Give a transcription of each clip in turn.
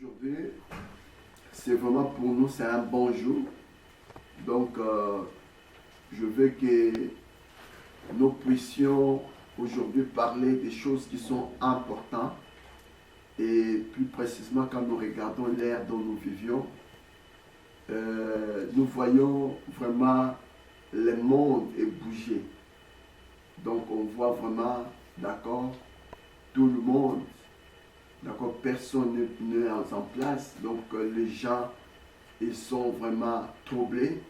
Aujourd'hui, c'est vraiment pour nous, c'est un bon jour. Donc, je veux que nous puissions aujourd'hui parler des choses qui sont importantes. Et plus précisément, quand nous regardons l'ère dont nous vivions, nous voyons vraiment le monde est bougé. Donc, on voit vraiment, d'accord, tout le monde. D'accord, personne n'est en place, donc les gens, ils sont vraiment troublés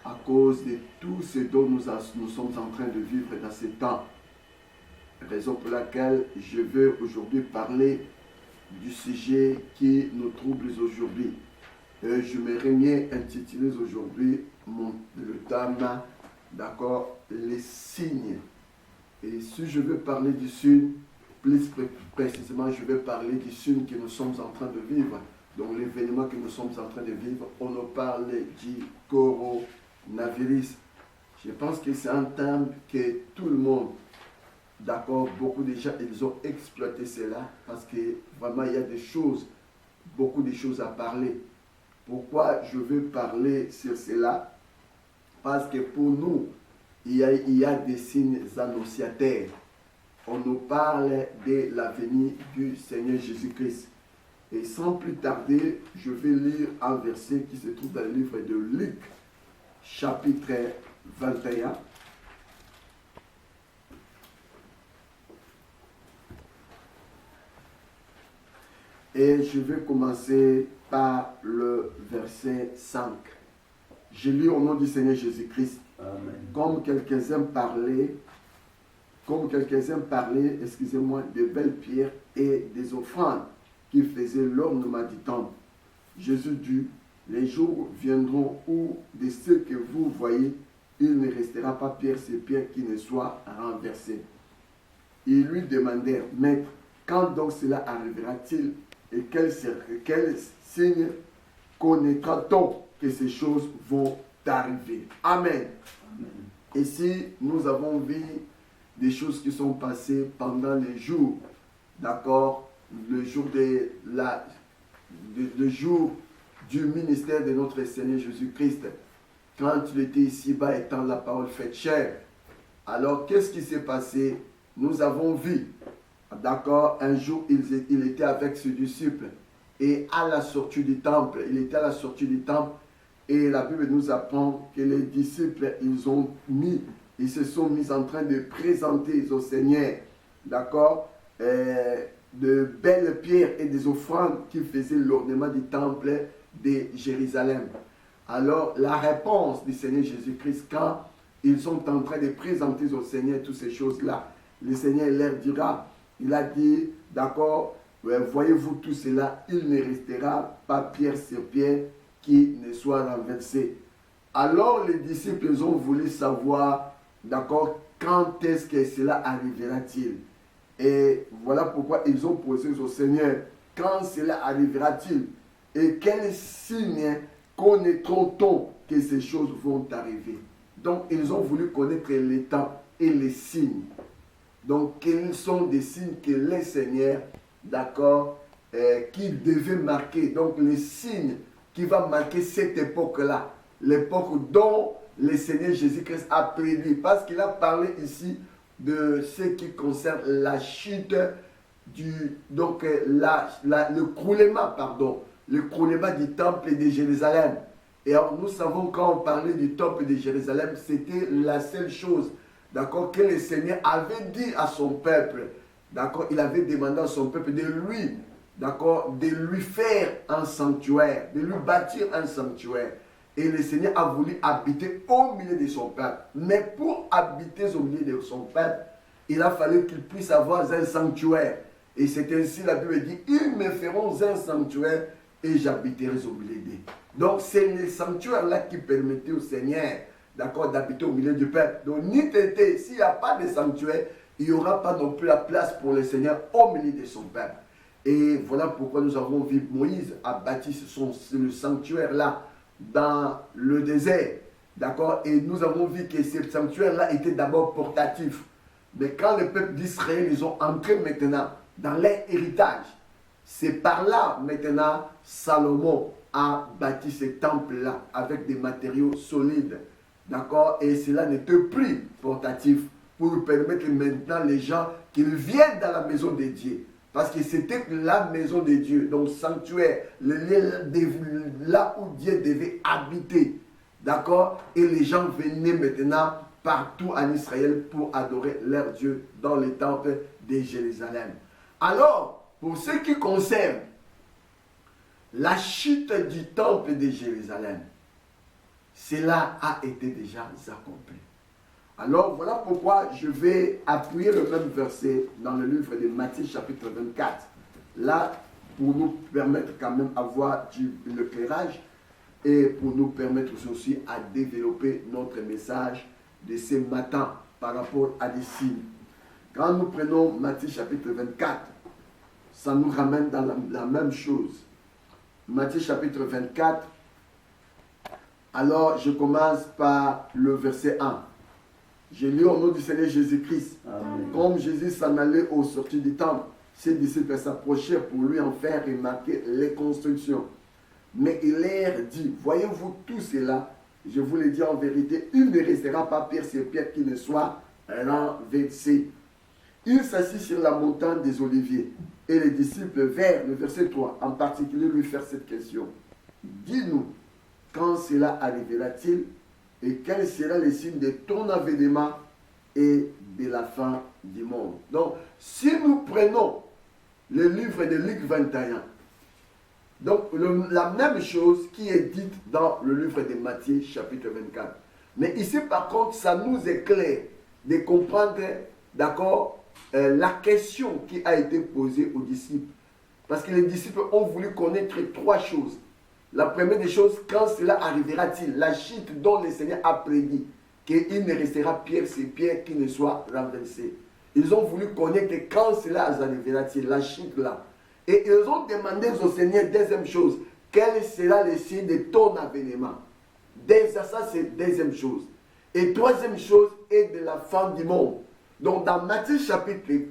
à cause de tout ce dont nous sommes en train de vivre dans ces temps. Raison pour laquelle je veux aujourd'hui parler du sujet qui nous trouble aujourd'hui. Je m'aimerais bien intituler aujourd'hui le thème, d'accord, les signes. Et si je veux parler du signe, plus précisément, je vais parler du signe que nous sommes en train de vivre. Donc, l'événement que nous sommes en train de vivre, on nous parle du coronavirus. Je pense que c'est un thème que tout le monde, d'accord, beaucoup de gens, ils ont exploité cela parce que vraiment, il y a des choses, beaucoup de choses à parler. Pourquoi je veux parler sur cela? Parce que pour nous, il y a des signes annonciateurs. On nous parle de l'avenir du Seigneur Jésus-Christ. Et sans plus tarder, je vais lire un verset qui se trouve dans le livre de Luc, chapitre 21. Et je vais commencer par le verset 5. Je lis au nom du Seigneur Jésus-Christ. Amen. Comme quelques-uns parlaient, excusez-moi, de belles pierres et des offrandes qui faisaient l'ornement du temple. Jésus dit, les jours viendront où de ceux que vous voyez, il ne restera pas pierre sur pierre qui ne soit renversé. Ils lui demandèrent, Maître, quand donc cela arrivera-t-il et quel signe connaîtra-t-on que ces choses vont arriver? Amen. Amen. Ici, nous avons vu des choses qui sont passées pendant les jours, d'accord, le jour du ministère de notre Seigneur Jésus-Christ, quand il était ici-bas étant la parole faite chair. Alors, qu'est-ce qui s'est passé? Nous avons vu, d'accord, un jour, il était avec ses disciples et à la sortie du temple, il était à la sortie du temple et la Bible nous apprend que les disciples, ils se sont mis en train de présenter au Seigneur, d'accord, de belles pierres et des offrandes qui faisaient l'ornement du temple de Jérusalem. Alors, la réponse du Seigneur Jésus-Christ, quand ils sont en train de présenter au Seigneur toutes ces choses-là, le Seigneur leur dira, il a dit, d'accord, voyez-vous tout cela, il ne restera pas pierre sur pierre qui ne soit renversé. Alors, les disciples, ils ont voulu savoir, d'accord, quand est-ce que cela arrivera-t-il? Et voilà pourquoi ils ont posé au Seigneur, quand cela arrivera-t-il? Et quel signe connaîtront-on que ces choses vont arriver? Donc, ils ont voulu connaître les temps et les signes. Donc, quels sont des signes que le Seigneur, d'accord, qui devait marquer? Donc, les signes qui vont marquer cette époque-là, l'époque dont le Seigneur Jésus-Christ a prédit, parce qu'il a parlé ici de ce qui concerne la chute le croulement du temple de Jérusalem. Et alors, nous savons quand on parlait du temple de Jérusalem, c'était la seule chose, d'accord, que le Seigneur avait dit à son peuple, d'accord, il avait demandé à son peuple de lui faire un sanctuaire, de lui bâtir un sanctuaire. Et le Seigneur a voulu habiter au milieu de son peuple. Mais pour habiter au milieu de son peuple, il a fallu qu'il puisse avoir un sanctuaire. Et c'est ainsi la Bible dit, ils me feront un sanctuaire et j'habiterai au milieu d'eux. Donc c'est le sanctuaire-là qui permettait au Seigneur, d'accord, d'habiter au milieu du peuple. Donc s'il n'y a pas de sanctuaire, il n'y aura pas non plus la place pour le Seigneur au milieu de son peuple. Et voilà pourquoi nous avons vu Moïse a bâti le sanctuaire-là dans le désert, d'accord, et nous avons vu que ce sanctuaire-là était d'abord portatif, mais quand le peuple d'Israël, ils ont entré maintenant dans leur héritage, C'est par là, maintenant, Salomon a bâti ce temple-là avec des matériaux solides. D'accord? Et cela n'était plus portatif pour permettre maintenant les gens qu'ils viennent dans la maison de Dieu. Parce que c'était la maison de Dieu, donc sanctuaire, le lieu là où Dieu devait habiter. D'accord? Et les gens venaient maintenant partout en Israël pour adorer leur Dieu dans le temple de Jérusalem. Alors, pour ce qui concerne la chute du temple de Jérusalem, cela a été déjà accompli. Alors, voilà pourquoi je vais appuyer le même verset dans le livre de Matthieu chapitre 24. Là, pour nous permettre quand même d'avoir l'éclairage et pour nous permettre aussi à développer notre message de ce matin par rapport à des signes. Quand nous prenons Matthieu chapitre 24, ça nous ramène dans la même chose. Matthieu chapitre 24, alors je commence par le verset 1. Je lis au nom du Seigneur Jésus-Christ. Comme Jésus s'en allait au sortir du temple, ses disciples s'approchèrent pour lui en faire remarquer les constructions. Mais il leur dit, voyez-vous tout cela, je vous le dis en vérité, il ne restera pas pierre sur pierre qui ne soit renversé. Il s'assit sur la montagne des Oliviers et les disciples vers le verset 3 en particulier lui faire cette question. Dis-nous, quand cela arrivera-t-il et quel sera le signe de ton avènement et de la fin du monde? Donc, si nous prenons le livre de Luc 21, donc la même chose qui est dite dans le livre de Matthieu chapitre 24. Mais ici, par contre, ça nous éclaire de comprendre, d'accord, la question qui a été posée aux disciples. Parce que les disciples ont voulu connaître trois choses. La première des choses, quand cela arrivera-t-il? La chute dont le Seigneur a prédit qu'il ne restera pierre sur pierre qui ne soit renversé. Ils ont voulu connaître quand cela arrivera-t-il, la chute là. Et ils ont demandé au Seigneur, deuxième chose, quel sera le signe de ton avènement? Déjà ça, c'est deuxième chose. Et troisième chose est de la fin du monde. Donc dans Matthieu chapitre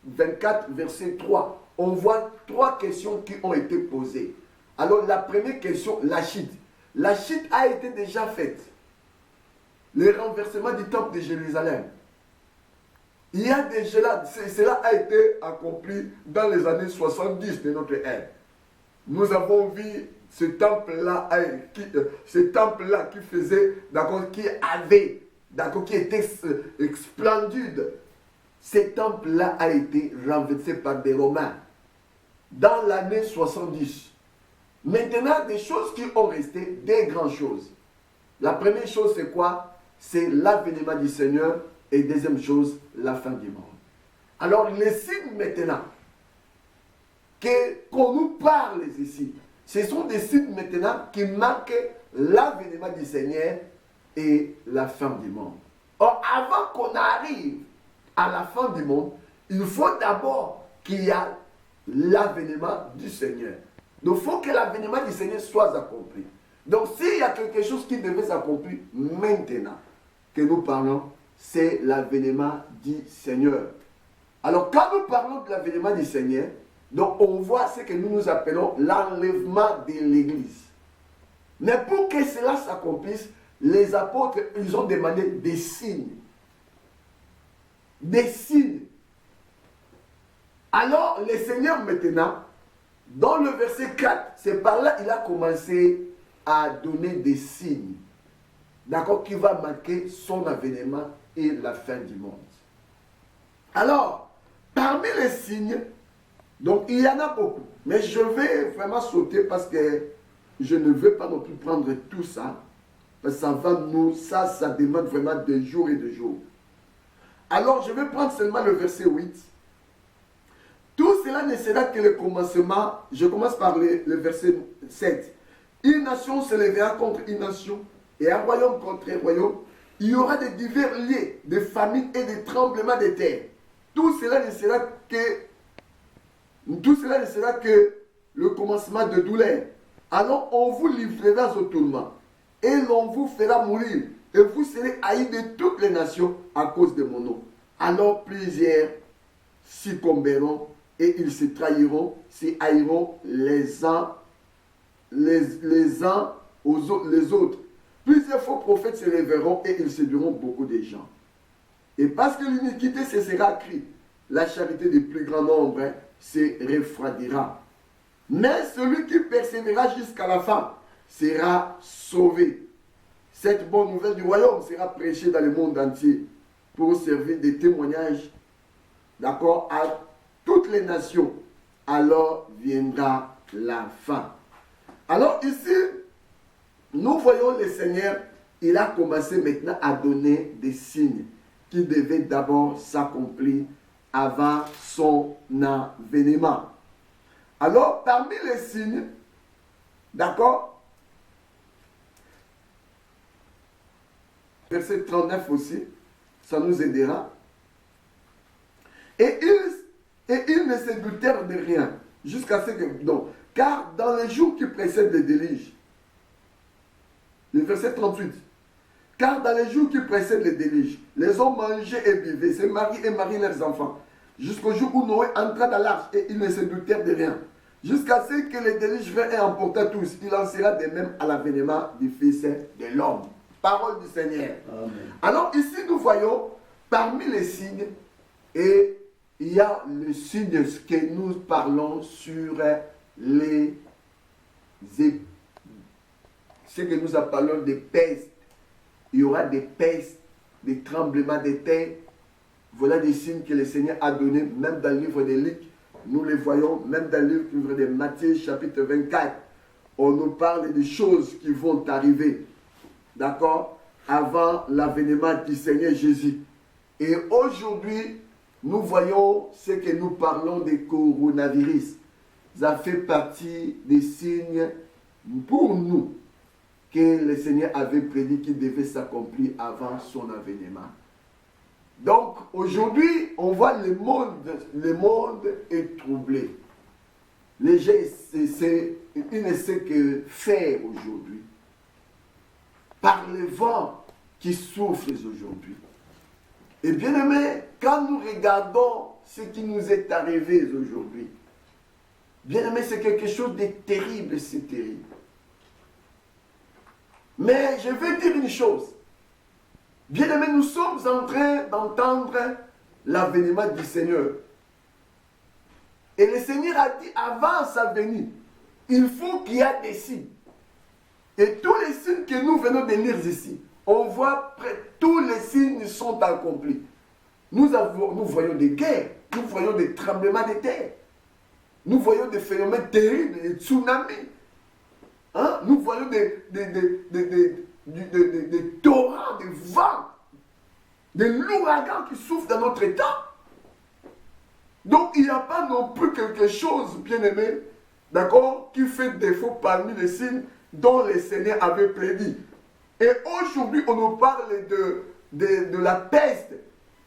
24, verset 3, on voit trois questions qui ont été posées. Alors la première question, la chute. La chute a été déjà faite. Le renversement du temple de Jérusalem. Il y a déjà, cela a été accompli dans les années 70 de notre ère. Nous avons vu ce temple-là qui faisait, d'accord, qui avait, d'accord, qui était splendide. Ce temple-là a été renversé par des Romains dans l'année 70. Maintenant, des choses qui ont resté, des grandes choses. La première chose, c'est quoi? C'est l'avènement du Seigneur. Et deuxième chose, la fin du monde. Alors, les signes maintenant, qu'on nous parle ici, ce sont des signes maintenant qui marquent l'avènement du Seigneur et la fin du monde. Or, avant qu'on arrive à la fin du monde, il faut d'abord qu'il y ait l'avènement du Seigneur. Donc, il faut que l'avènement du Seigneur soit accompli. Donc, s'il y a quelque chose qui devait s'accomplir maintenant, que nous parlons, c'est l'avènement du Seigneur. Alors, quand nous parlons de l'avènement du Seigneur, donc on voit ce que nous appelons l'enlèvement de l'Église. Mais pour que cela s'accomplisse, les apôtres, ils ont demandé des signes. Des signes. Alors, le Seigneur maintenant, dans le verset 4, c'est par là qu'il a commencé à donner des signes. D'accord, qui va marquer son avènement et la fin du monde. Alors, parmi les signes, donc il y en a beaucoup, mais je vais vraiment sauter parce que je ne veux pas non plus prendre tout ça, parce que ça demande vraiment des jours et des jours. Alors, je vais prendre seulement le verset 8. Tout cela ne sera que le commencement. Je commence par le verset 7. Une nation se lèvera contre une nation et un royaume contre un royaume. Il y aura des divers lieux, de famines et de tremblements de terre. Tout cela ne sera que le commencement de douleur. Alors on vous livrera au tourment et l'on vous fera mourir et vous serez haïs de toutes les nations à cause de mon nom. Alors plusieurs succomberont et ils se trahiront, se haïront les uns les autres. Plusieurs faux prophètes se révélleront et ils séduiront beaucoup de gens. Et parce que l'iniquité cessera accrue, la charité du plus grand nombre se refroidira. Mais celui qui persévérera jusqu'à la fin sera sauvé. Cette bonne nouvelle du royaume sera prêchée dans le monde entier pour servir de témoignage, d'accord, à toutes les nations. Alors viendra la fin. Alors ici, nous voyons le Seigneur, il a commencé maintenant à donner des signes qui devaient d'abord s'accomplir avant son avènement. Alors, parmi les signes, d'accord, verset 39 aussi, ça nous aidera. Et ils ne s'adultèrent de rien, jusqu'à ce que... Donc, car dans les jours qui précèdent le déluge, le verset 38, car dans les jours qui précèdent le déluge, les hommes mangeaient et buvaient, se mariaient et mariaient leurs enfants, jusqu'au jour où Noé entra dans l'arche et ils ne se doutèrent de rien. Jusqu'à ce que le déluge vint et emporta tous. Il en sera de même à l'avènement du Fils de l'homme. Parole du Seigneur. Amen. Alors ici nous voyons parmi les signes, et il y a le signe que nous parlons sur ce que nous appelons des pestes. Il y aura des pestes, des tremblements de terre. Voilà des signes que le Seigneur a donnés, même dans le livre de Luc. Nous les voyons, même dans le livre de Matthieu, chapitre 24. On nous parle des choses qui vont arriver, d'accord, avant l'avènement du Seigneur Jésus. Et aujourd'hui, nous voyons ce que nous parlons des coronavirus. Ça fait partie des signes pour nous que le Seigneur avait prédit qu'il devait s'accomplir avant son avènement. Donc aujourd'hui, on voit le monde est troublé. Les gens, ils ne savent que faire aujourd'hui. Par le vent qui souffle aujourd'hui. Et bien aimé, quand nous regardons ce qui nous est arrivé aujourd'hui, bien aimé, c'est quelque chose de terrible, c'est terrible. Mais je vais dire une chose. Bien aimé, nous sommes en train d'entendre l'avènement du Seigneur. Et le Seigneur a dit, avant sa venue, il faut qu'il y ait des signes. Et tous les signes que nous venons de lire ici, on voit tous les signes sont accomplis. Nous voyons des guerres, nous voyons des tremblements de terre, nous voyons des phénomènes terribles, des tsunamis. Hein? Nous voyons des torrents, des vents, des ouragans qui souffrent dans notre état. Donc il n'y a pas non plus quelque chose, bien aimé, d'accord, qui fait défaut parmi les signes dont le Seigneur avait prédit. Et aujourd'hui, on nous parle de la peste,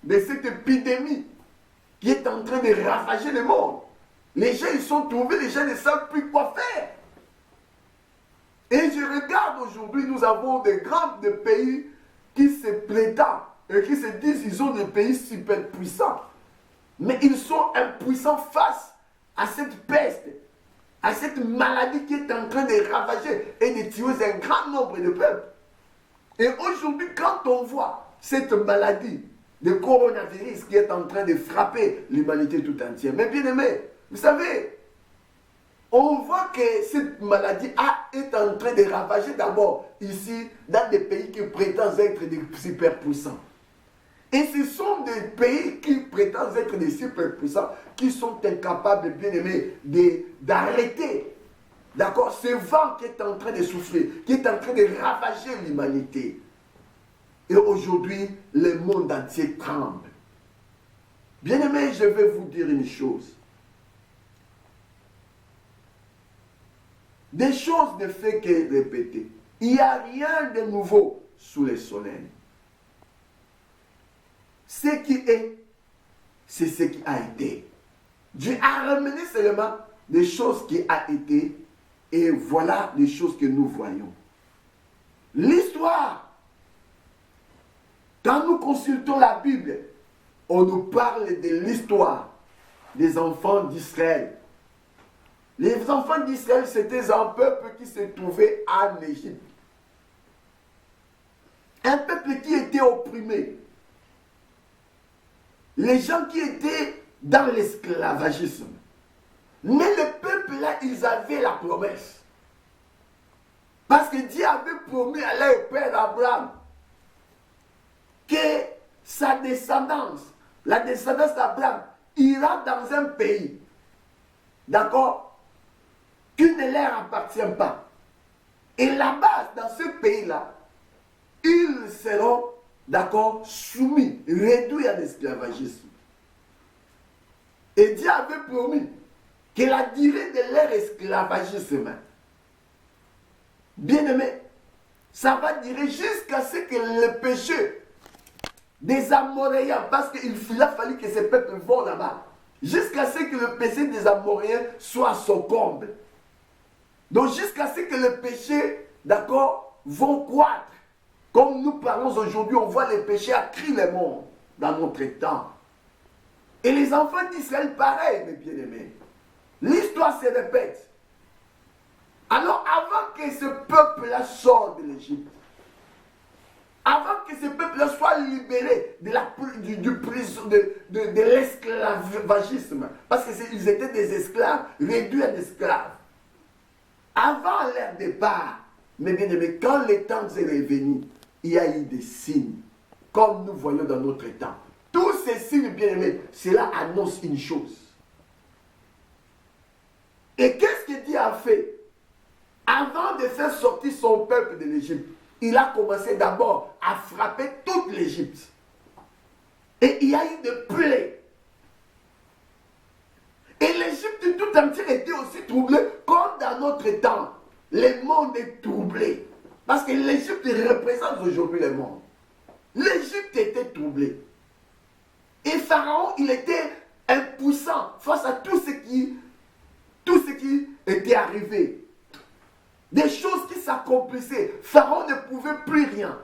de cette épidémie qui est en train de ravager le monde. Les gens, ils sont trouvés, les gens ne savent plus quoi faire. Et je regarde aujourd'hui, nous avons des grands pays qui se prétendent et qui se disent qu'ils ont des pays super puissants. Mais ils sont impuissants face à cette peste, à cette maladie qui est en train de ravager et de tuer un grand nombre de peuples. Et aujourd'hui, quand on voit cette maladie de coronavirus qui est en train de frapper l'humanité tout entière, mais bien aimé, vous savez, on voit que cette maladie est en train de ravager d'abord ici dans des pays qui prétendent être des superpuissants. Et ce sont des pays qui prétendent être des superpuissants qui sont incapables, bien aimés, d'arrêter, d'accord, ce vent qui est en train de souffler, qui est en train de ravager l'humanité. Et aujourd'hui, le monde entier tremble. Bien aimé, je vais vous dire une chose. Des choses ne font que répéter. Il n'y a rien de nouveau sous le soleil. Ce qui est, c'est ce qui a été. Dieu a ramené seulement des choses qui ont été, et voilà les choses que nous voyons. L'histoire, quand nous consultons la Bible, on nous parle de l'histoire des enfants d'Israël. Les enfants d'Israël, c'était un peuple qui se trouvait en Égypte. Un peuple qui était opprimé. Les gens qui étaient dans l'esclavagisme. Mais le peuple là, ils avaient la promesse. Parce que Dieu avait promis à leur père Abraham que sa descendance, la descendance d'Abraham, ira dans un pays, d'accord, qui ne leur appartient pas. Et là-bas, dans ce pays-là, ils seront, d'accord, soumis, réduits à l'esclavagisme. Et Dieu avait promis que la durée de leur esclavagisme, bien aimé, ça va durer jusqu'à ce que le péché des Amoréens, parce qu'il a fallu que ces peuples vont là-bas, jusqu'à ce que le péché des Amoréens soit à son comble. Donc jusqu'à ce que le péché, d'accord, vont croître. Comme nous parlons aujourd'hui, on voit les péchés accrus le monde dans notre temps. Et les enfants d'Israël, pareil, mes bien-aimés. L'histoire se répète. Alors avant que ce peuple-là sorte de l'Égypte, avant que ce peuple-là soit libéré de l'esclavagisme, parce qu'ils étaient des esclaves, réduits en esclaves. Avant leur départ, mes bien-aimés, quand le temps est revenu, il y a eu des signes, comme nous voyons dans notre temps. Tous ces signes, bien-aimés, cela annonce une chose. Et qu'est-ce que Dieu a fait? Avant de faire sortir son peuple de l'Égypte, il a commencé d'abord à frapper toute l'Égypte. Et il y a eu des plaies. Et l'Égypte tout entière était aussi troublée comme dans notre temps. Le monde est troublé. Parce que l'Égypte représente aujourd'hui le monde. L'Égypte était troublée. Et Pharaon, il était impuissant face à tout ce qui était arrivé. Des choses qui s'accomplissaient. Pharaon ne pouvait plus rien.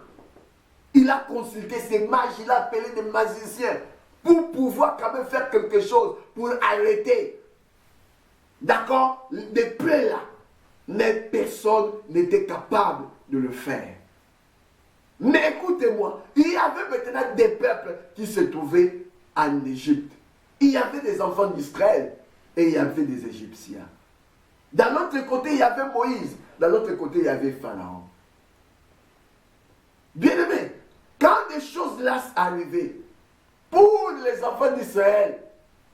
Il a consulté ses mages, il a appelé des magiciens pour pouvoir quand même faire quelque chose, pour arrêter. D'accord? Des plaies là. Mais personne n'était capable de le faire. Mais écoutez-moi, il y avait maintenant des peuples qui se trouvaient en Égypte. Il y avait des enfants d'Israël et il y avait des Égyptiens. D'un autre côté, il y avait Moïse. D'un autre côté, il y avait Pharaon. Bien-aimés, quand des choses là arrivaient, pour les enfants d'Israël,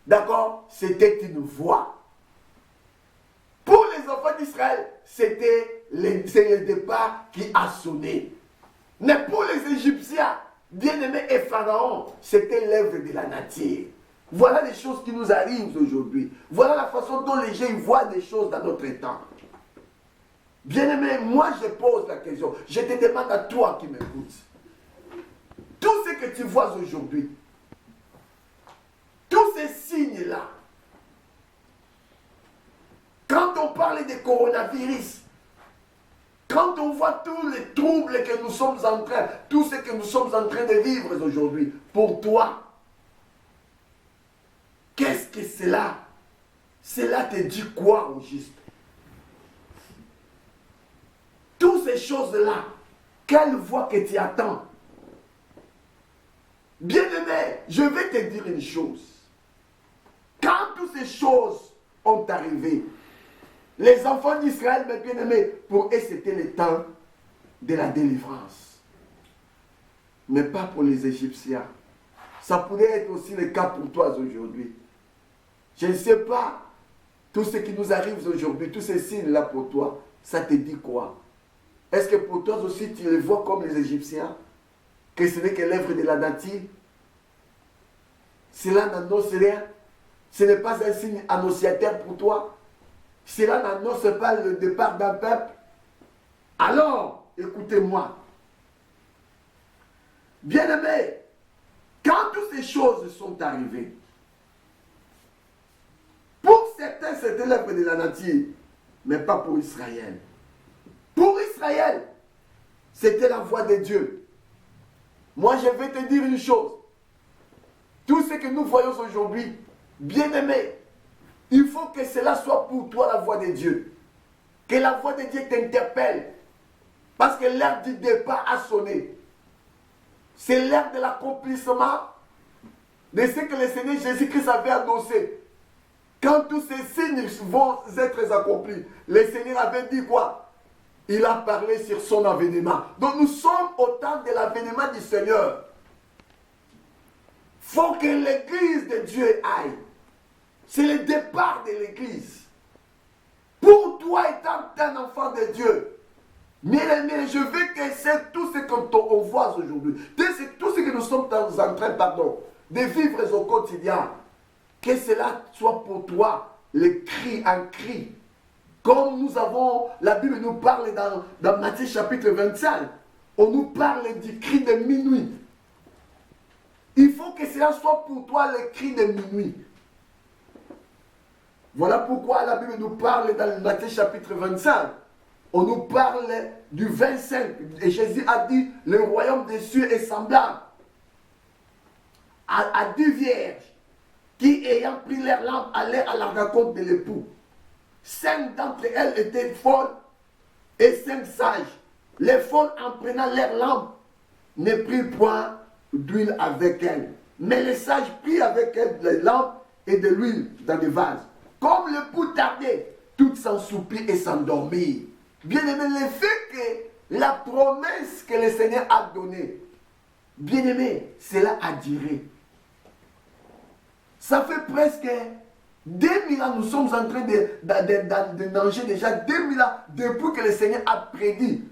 d'accord, c'était une voix. Pour les enfants d'Israël, c'est le départ qui a sonné. Mais pour les Égyptiens, bien-aimés et Pharaon, c'était l'œuvre de la nature. Voilà les choses qui nous arrivent aujourd'hui. Voilà la façon dont les gens voient des choses dans notre temps. Bien-aimé, moi je pose la question. Je te demande à toi qui m'écoutes. Tout ce que tu vois aujourd'hui, tous ces signes-là, quand on parle de coronavirus, quand on voit tous les troubles que nous sommes en train, tout ce que nous sommes en train de vivre aujourd'hui, pour toi, qu'est-ce que cela? Cela te dit quoi au juste? Toutes ces choses-là, quelle voix que tu attends? Bien-aimé, je vais te dire une chose. Quand toutes ces choses ont arrivé, les enfants d'Israël, mes bien-aimés, pour eux c'était le temps de la délivrance. Mais pas pour les Égyptiens. Ça pourrait être aussi le cas pour toi aujourd'hui. Je ne sais pas, tout ce qui nous arrive aujourd'hui, tous ces signes-là pour toi, ça te dit quoi? Est-ce que pour toi aussi tu les vois comme les Égyptiens? Que ce n'est que l'œuvre de la nature? Cela n'annonce rien? Ce n'est pas un signe annonciateur pour toi? Cela n'annonce pas le départ d'un peuple? Alors, écoutez-moi. Bien-aimés, quand toutes ces choses sont arrivées, pour certains, c'était l'œuvre de la nature, mais pas pour Israël. Pour Israël, c'était la voix de Dieu. Moi, je vais te dire une chose. Tout ce que nous voyons aujourd'hui, Bien-aimé, il faut que cela soit pour toi la voix de Dieu. Que la voix de Dieu t'interpelle. Parce que l'heure du départ a sonné. C'est l'heure de l'accomplissement de ce que le Seigneur Jésus-Christ avait annoncé. Quand tous ces signes vont être accomplis, le Seigneur avait dit quoi? Il a parlé sur son avènement. Donc nous sommes au temps de l'avènement du Seigneur. Il faut que l'église de Dieu aille. C'est le départ de l'église. Pour toi étant un enfant de Dieu, bien-aimé, je veux que c'est tout ce qu'on voit aujourd'hui, tout ce que nous sommes en train, de vivre au quotidien, que cela soit pour toi le cri, un cri. Comme nous avons, la Bible nous parle dans Matthieu chapitre 25, on nous parle du cri de minuit. Il faut que cela soit pour toi le cri de minuit. Voilà pourquoi la Bible nous parle dans Matthieu chapitre 25. On nous parle du 25. Et Jésus a dit, le royaume des cieux est semblable à 10 vierges qui, ayant pris leur lampe, allèrent à la rencontre de l'époux. 5 d'entre elles étaient folles et 5 sages. Les folles, en prenant leur lampe, ne prirent point d'huile avec elles. Mais les sages prirent avec elles les lampes et de l'huile dans des vases. Comme l'époux tardait, toutes s'ensoupirent et s'endormirent. Bien-aimé, le fait que la promesse que le Seigneur a donnée, bien-aimé, cela a duré. Ça fait presque 2000 ans, nous sommes en train de nager déjà 2000 ans depuis que le Seigneur a prédit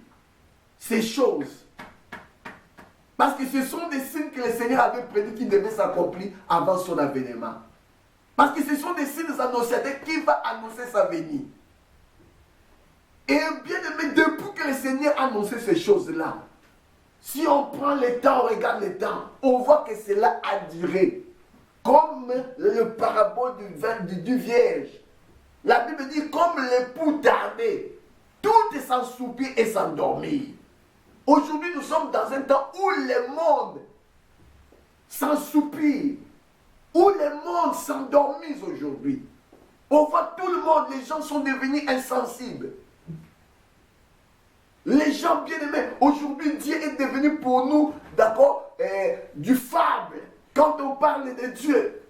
ces choses. Parce que ce sont des signes que le Seigneur avait prédit qui devaient s'accomplir avant son avènement. Parce que ce sont des signes annonciateurs qui va annoncer sa venue. Et bien aimé, depuis que le Seigneur a annoncé ces choses-là, si on prend le temps, on regarde le temps, on voit que cela a duré. Comme le parabole du vierge. La Bible dit, comme l'époux tardait, tout s'ensoupir et s'endormir. Aujourd'hui, nous sommes dans un temps où le monde s'ensoupire, où le monde s'endormise aujourd'hui. On voit tout le monde, les gens sont devenus insensibles. Les gens bien-aimés, aujourd'hui, Dieu est devenu pour nous, d'accord, du fable. Quand on parle de Dieu,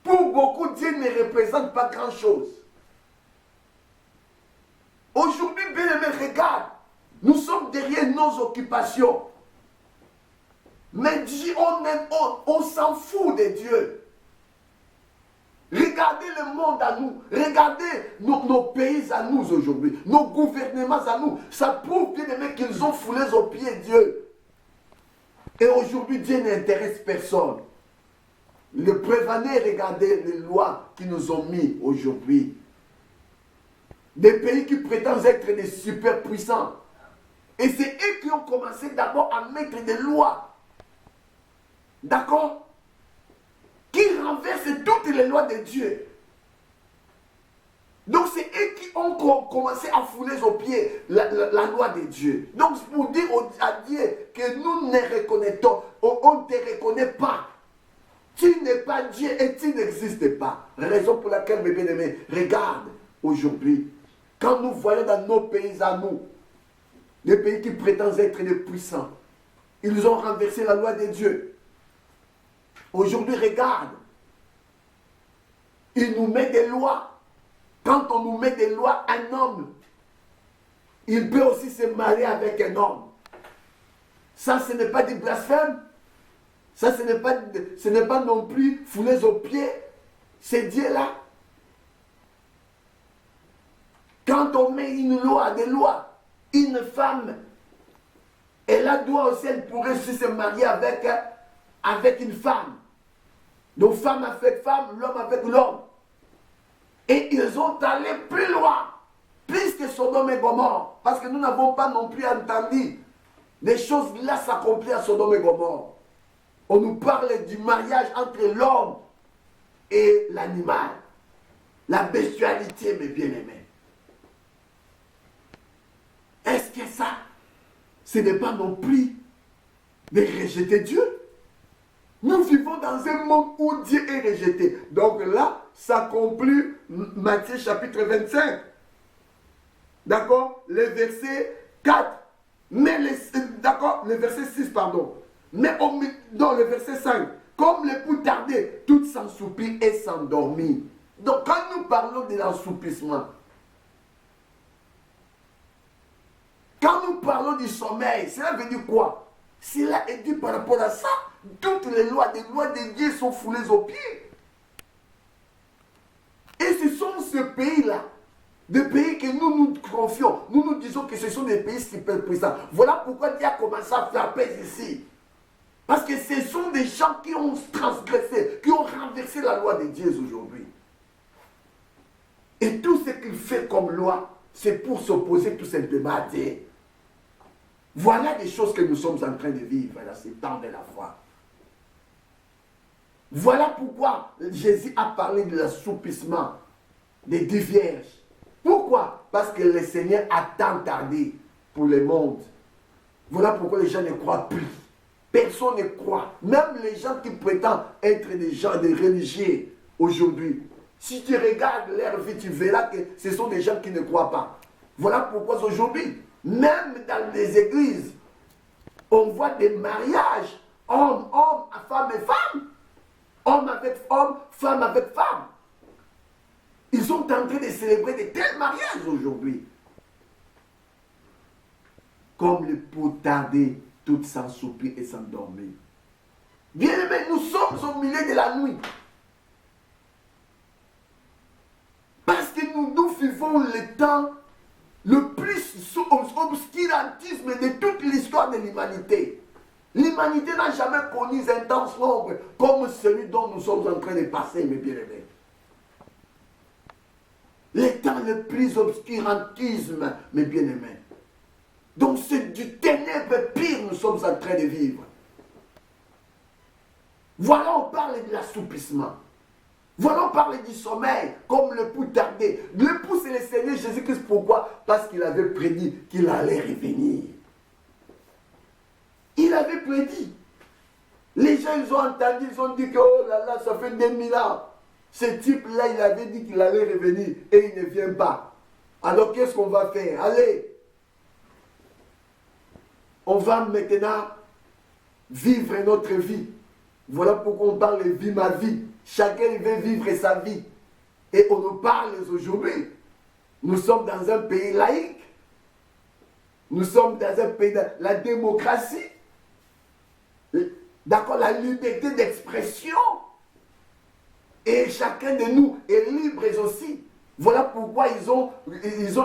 pour beaucoup, Dieu ne représente pas grand-chose. Aujourd'hui, bien-aimé, regarde, nous sommes derrière nos occupations. Mais Dieu, on s'en fout de Dieu. Regardez le monde à nous. Regardez nos pays à nous aujourd'hui. Nos gouvernements à nous. Ça prouve bien aimé qu'ils ont foulé aux pieds Dieu. Et aujourd'hui, Dieu n'intéresse personne. Le prévenez, regardez les lois qui nous ont mis aujourd'hui. Des pays qui prétendent être des super puissants. Et c'est eux qui ont commencé d'abord à mettre des lois. D'accord? Qui renversent toutes les lois de Dieu. Donc c'est eux qui ont commencé à fouler aux pieds la loi de Dieu. Donc pour dire à Dieu que nous ne reconnaissons, on ne te reconnaît pas. Tu n'es pas Dieu et tu n'existes pas. Raison pour laquelle, mes bien-aimés, regarde aujourd'hui, quand nous voyons dans nos pays à nous, des pays qui prétendent être des puissants, ils ont renversé la loi de Dieu. Aujourd'hui, regarde, il nous met des lois. Quand on nous met des lois, un homme, il peut aussi se marier avec un homme. Ça, ce n'est pas du blasphème. Ça, ce n'est pas non plus fouler aux pieds. C'est Dieu-là. Quand on met une loi, des lois, une femme, elle a droit aussi, elle pourrait aussi se marier avec une femme. Donc femme avec femme, l'homme avec l'homme. Et ils ont allé plus loin, plus que Sodome et Gomorrhe. Parce que nous n'avons pas non plus entendu des choses là s'accomplir à Sodome et Gomorrhe. On nous parle du mariage entre l'homme et l'animal. La bestialité, mes bien-aimés. Est-ce que ça, ce n'est pas non plus de rejeter Dieu? Nous vivons dans un monde où Dieu est rejeté. Donc là, ça conclut Matthieu chapitre 25. D'accord? Le verset 4. D'accord? Le verset 6, pardon. Mais dans le verset 5. Comme l'époux tardait, tout s'ensoupit et s'endormit. Donc quand nous parlons de l'assoupissement, quand nous parlons du sommeil, cela veut dire quoi? Cela est dit par rapport à ça. Toutes les lois de Dieu sont foulées aux pieds. Et ce sont ces pays-là, des pays que nous nous confions. Nous nous disons que ce sont des pays super puissants. Voilà pourquoi Dieu a commencé à faire paix ici. Parce que ce sont des gens qui ont transgressé, qui ont renversé la loi de Dieu aujourd'hui. Et tout ce qu'il fait comme loi, c'est pour s'opposer tout simplement à Dieu. Voilà des choses que nous sommes en train de vivre dans ces temps de la foi. Voilà pourquoi Jésus a parlé de l'assoupissement des 10 vierges. Pourquoi? Parce que le Seigneur a tant tardé pour le monde. Voilà pourquoi les gens ne croient plus. Personne ne croit. Même les gens qui prétendent être des gens, des religieux aujourd'hui. Si tu regardes leur vie, tu verras que ce sont des gens qui ne croient pas. Voilà pourquoi aujourd'hui, même dans les églises, on voit des mariages, homme, femme et femme. Homme avec homme, femme avec femme. Ils sont en train de célébrer de tels mariages aujourd'hui. Comme le pot tardé, tout s'ensoupit et s'endormit. Bien aimé, nous sommes au milieu de la nuit. Parce que nous vivons le temps le plus obscurantisme de toute l'histoire de l'humanité. L'humanité n'a jamais connu un temps sombre comme celui dont nous sommes en train de passer, mes bien-aimés. Le temps le plus obscurantisme, mes bien-aimés. Donc c'est du ténèbre pire nous sommes en train de vivre. Voilà, on parle de l'assoupissement. Voilà, on parle du sommeil, comme l'époux tardé. L'époux, c'est le Seigneur Jésus-Christ. Pourquoi? Parce qu'il avait prédit qu'il allait revenir. Il avait prédit. Les gens, ils ont entendu, ils ont dit que, oh là là, ça fait 2000 ans. Ce type-là, il avait dit qu'il allait revenir et il ne vient pas. Alors, qu'est-ce qu'on va faire? Allez, on va maintenant vivre notre vie. Voilà pourquoi on parle de vie, ma vie. Chacun veut vivre sa vie. Et on nous parle aujourd'hui. Nous sommes dans un pays laïque. Nous sommes dans un pays de la démocratie. D'accord, la liberté d'expression. Et chacun de nous est libre aussi. Voilà pourquoi ils ont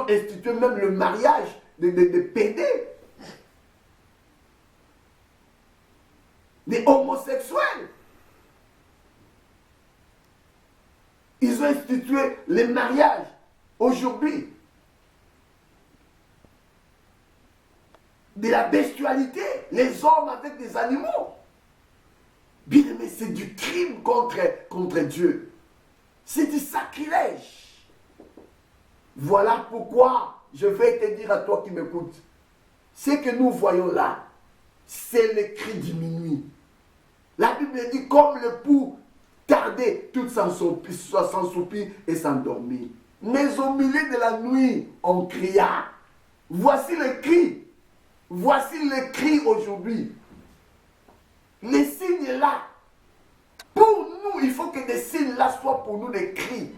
institué même le mariage de pédés, des homosexuels. Ils ont institué les mariages aujourd'hui. De la bestialité, les hommes avec des animaux. Bien aimé, c'est du crime contre Dieu. C'est du sacrilège. Voilà pourquoi je vais te dire à toi qui m'écoutes. Ce que nous voyons là, c'est le cri du minuit. La Bible dit comme le pou tardait, tout s'ensoupit et s'endormit. Mais au milieu de la nuit, on cria. Voici le cri. Voici le cri aujourd'hui. Les signes là. Pour nous, il faut que des signes là soient pour nous des cris.